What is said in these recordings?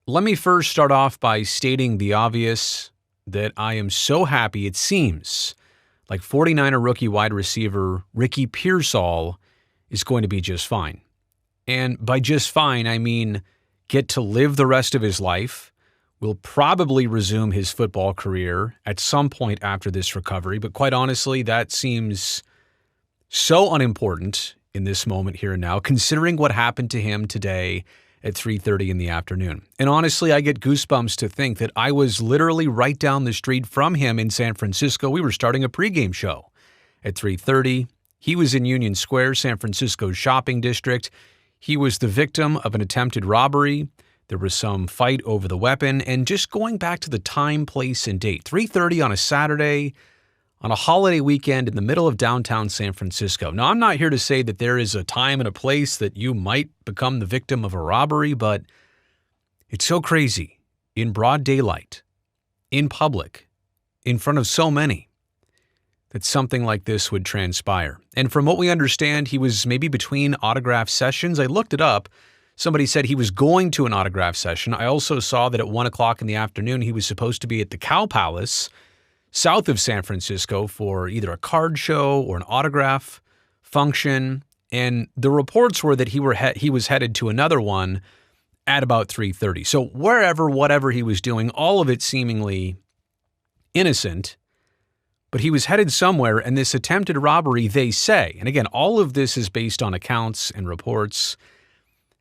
let me first start off by stating the obvious that I am so happy it seems like 49er rookie wide receiver Ricky Pearsall is going to be just fine. And by just fine, I mean get to live the rest of his life, will probably resume his football career at some point after this recovery. But quite honestly, that seems so unimportant in this moment here and now, considering what happened to him today at 3:30 in the afternoon. And honestly, I get goosebumps to think that I was literally right down the street from him in San Francisco. We were starting a pregame show at 3:30. He was in Union Square, San Francisco's shopping district. He was the victim of an attempted robbery. There was some fight over the weapon. And just going back to the time, place, and date, 3:30 on a Saturday, on a holiday weekend in the middle of downtown San Francisco. Now, I'm not here to say that there is a time and a place that you might become the victim of a robbery, but it's so crazy in broad daylight, in public, in front of so many, that something like this would transpire. And from what we understand, he was maybe between autograph sessions. I looked it up. Somebody said he was going to an autograph session. I also saw that at 1 o'clock in the afternoon, he was supposed to be at the Cow Palace south of San Francisco for either a card show or an autograph function. And the reports were that he was headed to another one at about 3:30. So whatever he was doing, all of it seemingly innocent, but he was headed somewhere. And this attempted robbery, they say, and again, all of this is based on accounts and reports.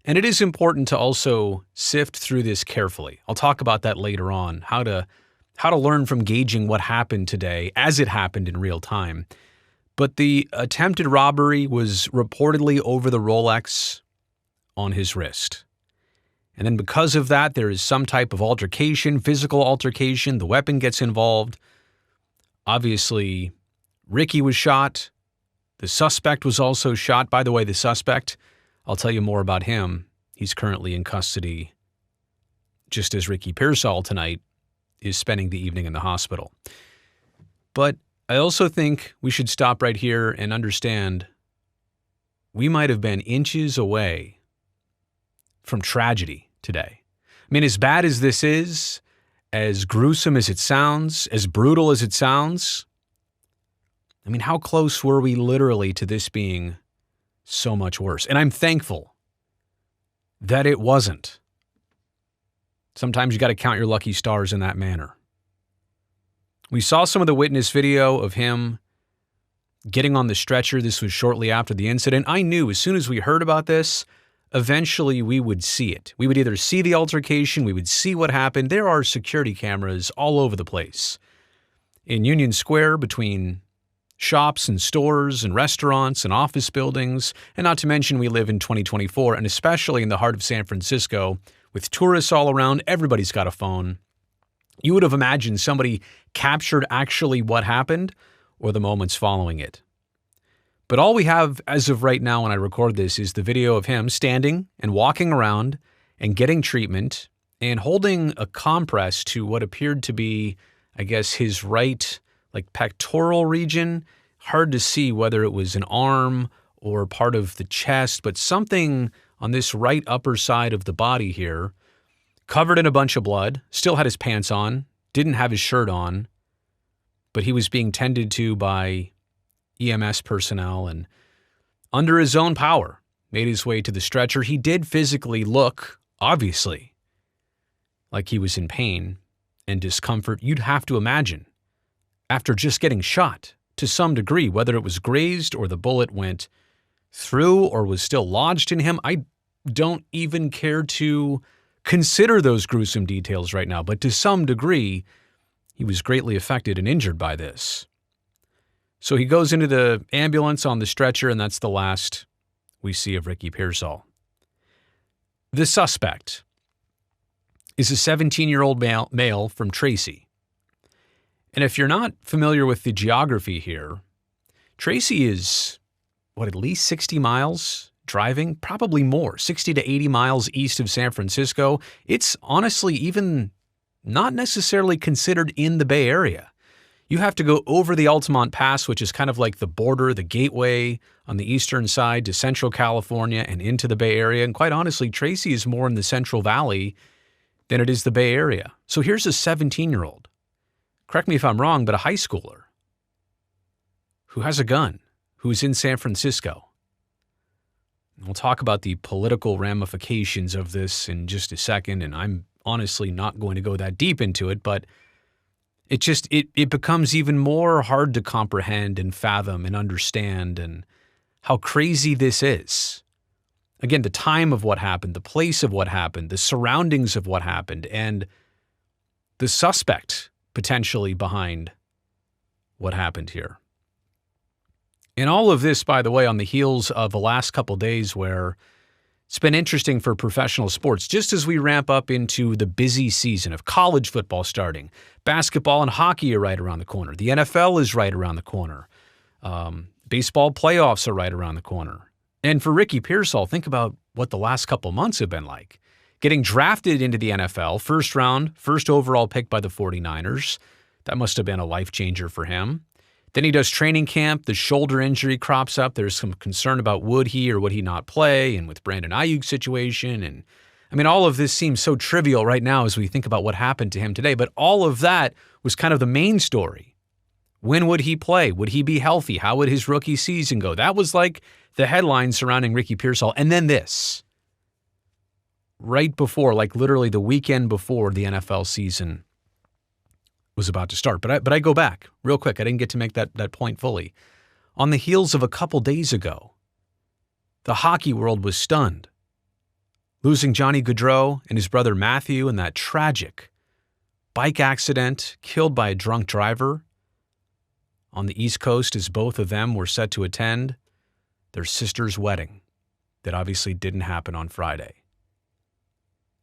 And it is important to also sift through this carefully. I'll talk about that later on, how to learn from gauging what happened today as it happened in real time. But the attempted robbery was reportedly over the Rolex on his wrist. And then because of that, there is some type of altercation, physical altercation. The weapon gets involved. Obviously, Ricky was shot. The suspect was also shot. By the way, the suspect, I'll tell you more about him. He's currently in custody, just as Ricky Pearsall tonight is spending the evening in the hospital. But I also think we should stop right here and understand we might have been inches away from tragedy today. I mean, as bad as this is, as gruesome as it sounds, as brutal as it sounds, I mean, how close were we literally to this being so much worse? And I'm thankful that it wasn't. Sometimes you got to count your lucky stars in that manner. We saw some of the witness video of him getting on the stretcher. This was shortly after the incident. I knew as soon as we heard about this, eventually we would see it. We would either see the altercation, we would see what happened. There are security cameras all over the place. In Union Square, between shops and stores and restaurants and office buildings, and not to mention we live in 2024, and especially in the heart of San Francisco, with tourists all around, everybody's got a phone. You would have imagined somebody captured actually what happened or the moments following it. But all we have as of right now when I record this is the video of him standing and walking around and getting treatment and holding a compress to what appeared to be, I guess, his right pectoral region. Hard to see whether it was an arm or part of the chest, but something on this right upper side of the body here, covered in a bunch of blood, still had his pants on, didn't have his shirt on, but he was being tended to by EMS personnel and under his own power made his way to the stretcher. He did physically look, obviously, like he was in pain and discomfort. You'd have to imagine, after just getting shot to some degree, whether it was grazed or the bullet went through or was still lodged in him. I don't even care to consider those gruesome details right now, but to some degree, he was greatly affected and injured by this. So he goes into the ambulance on the stretcher, and that's the last we see of Ricky Pearsall. The suspect is a 17-year-old male from Tracy. And if you're not familiar with the geography here, Tracy is, at least 60 miles driving? Probably more, 60 to 80 miles east of San Francisco. It's honestly even not necessarily considered in the Bay Area. You have to go over the Altamont Pass, which is kind of like the border, the gateway on the eastern side to Central California and into the Bay Area. And quite honestly, Tracy is more in the Central Valley than it is the Bay Area. So here's a 17-year-old, correct me if I'm wrong, but a high schooler who has a gun, who's in San Francisco. We'll talk about the political ramifications of this in just a second, and I'm honestly not going to go that deep into it, but it becomes even more hard to comprehend and fathom and understand and how crazy this is. Again, the time of what happened, the place of what happened, the surroundings of what happened, and the suspect potentially behind what happened here. And all of this, by the way, on the heels of the last couple days where it's been interesting for professional sports, just as we ramp up into the busy season of college football starting. Basketball and hockey are right around the corner. The NFL is right around the corner. Baseball playoffs are right around the corner. And for Ricky Pearsall, think about what the last couple months have been like. Getting drafted into the NFL, first round, first overall pick by the 49ers. That must have been a life changer for him. Then he does training camp. The shoulder injury crops up. There's some concern about would he or would he not play, and with Brandon Ayuk's situation. And I mean, all of this seems so trivial right now as we think about what happened to him today. But all of that was kind of the main story. When would he play? Would he be healthy? How would his rookie season go? That was like the headline surrounding Ricky Pearsall. And then this, right before, like literally the weekend before the NFL season was about to start. But I go back real quick. I didn't get to make that point fully. On the heels of a couple days ago, the hockey world was stunned. Losing Johnny Gaudreau and his brother Matthew in that tragic bike accident, killed by a drunk driver on the East Coast, as both of them were set to attend their sister's wedding that obviously didn't happen on Friday.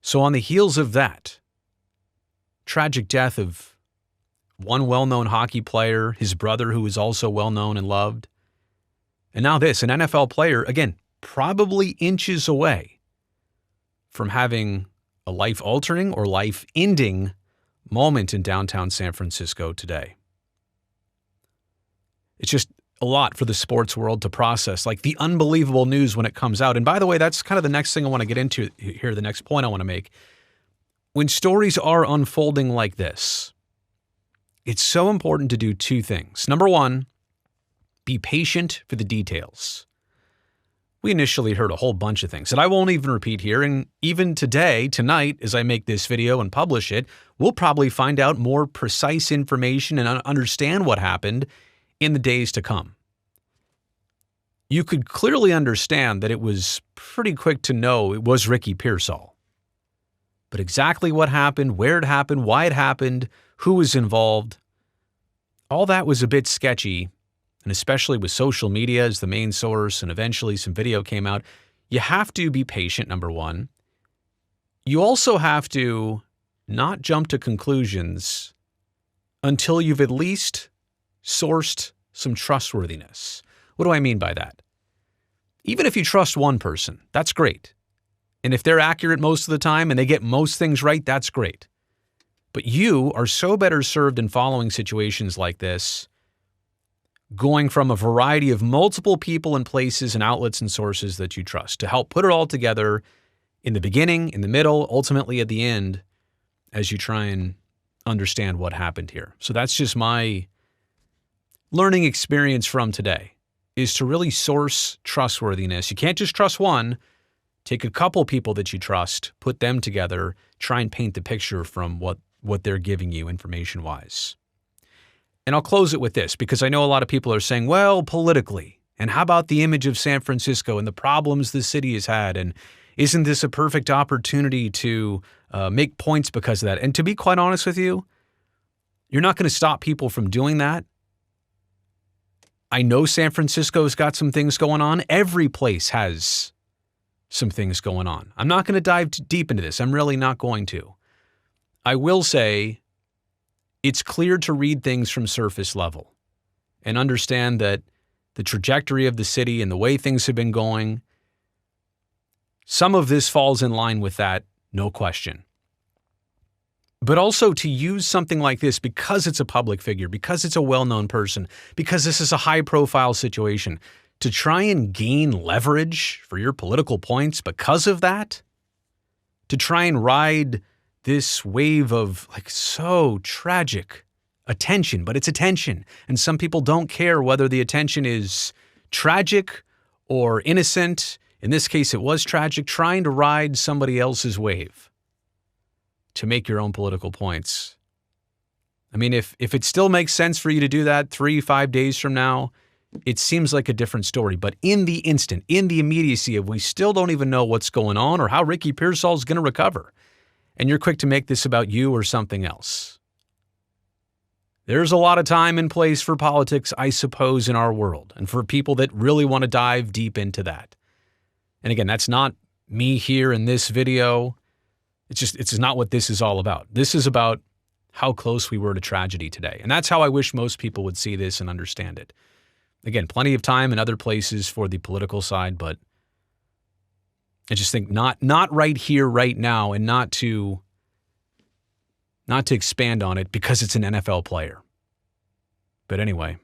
So on the heels of that tragic death of one well-known hockey player, his brother who is also well-known and loved, and now this, an NFL player, again, probably inches away from having a life-altering or life-ending moment in downtown San Francisco today. It's just a lot for the sports world to process, like the unbelievable news when it comes out. And by the way, that's kind of the next thing I want to get into here, the next point I want to make. When stories are unfolding like this, it's so important to do two things. Number one, be patient for the details. We initially heard a whole bunch of things that I won't even repeat here. And even today, tonight, as I make this video and publish it, we'll probably find out more precise information and understand what happened in the days to come. You could clearly understand that it was pretty quick to know it was Ricky Pearsall. But exactly what happened, where it happened, why it happened, who was involved, all that was a bit sketchy, and especially with social media as the main source and eventually some video came out. You have to be patient, number one. You also have to not jump to conclusions until you've at least sourced some trustworthiness. What do I mean by that? Even if you trust one person, that's great. And if they're accurate most of the time and they get most things right, that's great. But you are so better served in following situations like this, going from a variety of multiple people and places and outlets and sources that you trust to help put it all together in the beginning, in the middle, ultimately at the end, as you try and understand what happened here. So that's just my learning experience from today, is to really source trustworthiness. You can't just trust one. Take a couple people that you trust, put them together, try and paint the picture from what they're giving you information-wise. And I'll close it with this, because I know a lot of people are saying, well, politically, and how about the image of San Francisco and the problems the city has had, and isn't this a perfect opportunity to make points because of that? And to be quite honest with you, you're not going to stop people from doing that. I know San Francisco's got some things going on. Every place has some things going on. I'm not going to dive deep into this. I'm really not going to. I will say it's clear to read things from surface level and understand that the trajectory of the city and the way things have been going, some of this falls in line with that, no question. But also to use something like this because it's a public figure, because it's a well-known person, because this is a high-profile situation, to try and gain leverage for your political points because of that, to try and ride this wave of like so tragic attention, but it's attention. And some people don't care whether the attention is tragic or innocent. In this case, it was tragic, trying to ride somebody else's wave to make your own political points. I mean, if it still makes sense for you to do that 3-5 days from now, it seems like a different story. But in the instant, in the immediacy of we still don't even know what's going on or how Ricky Pearsall is going to recover, and you're quick to make this about you or something else. There's a lot of time and place for politics, I suppose, in our world, and for people that really want to dive deep into that. And again, that's not me here in this video. It's not what this is all about. This is about how close we were to tragedy today. And that's how I wish most people would see this and understand it. Again, plenty of time in other places for the political side, but I just think not right here, right now, and not to expand on it because it's an NFL player. But anyway,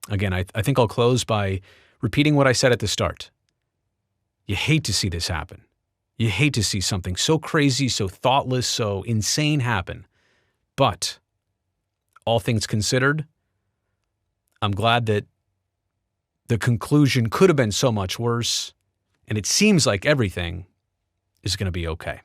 again, I think I'll close by repeating what I said at the start. You hate to see this happen. You hate to see something so crazy, so thoughtless, so insane happen. But all things considered, I'm glad that the conclusion could have been so much worse, and it seems like everything is going to be okay.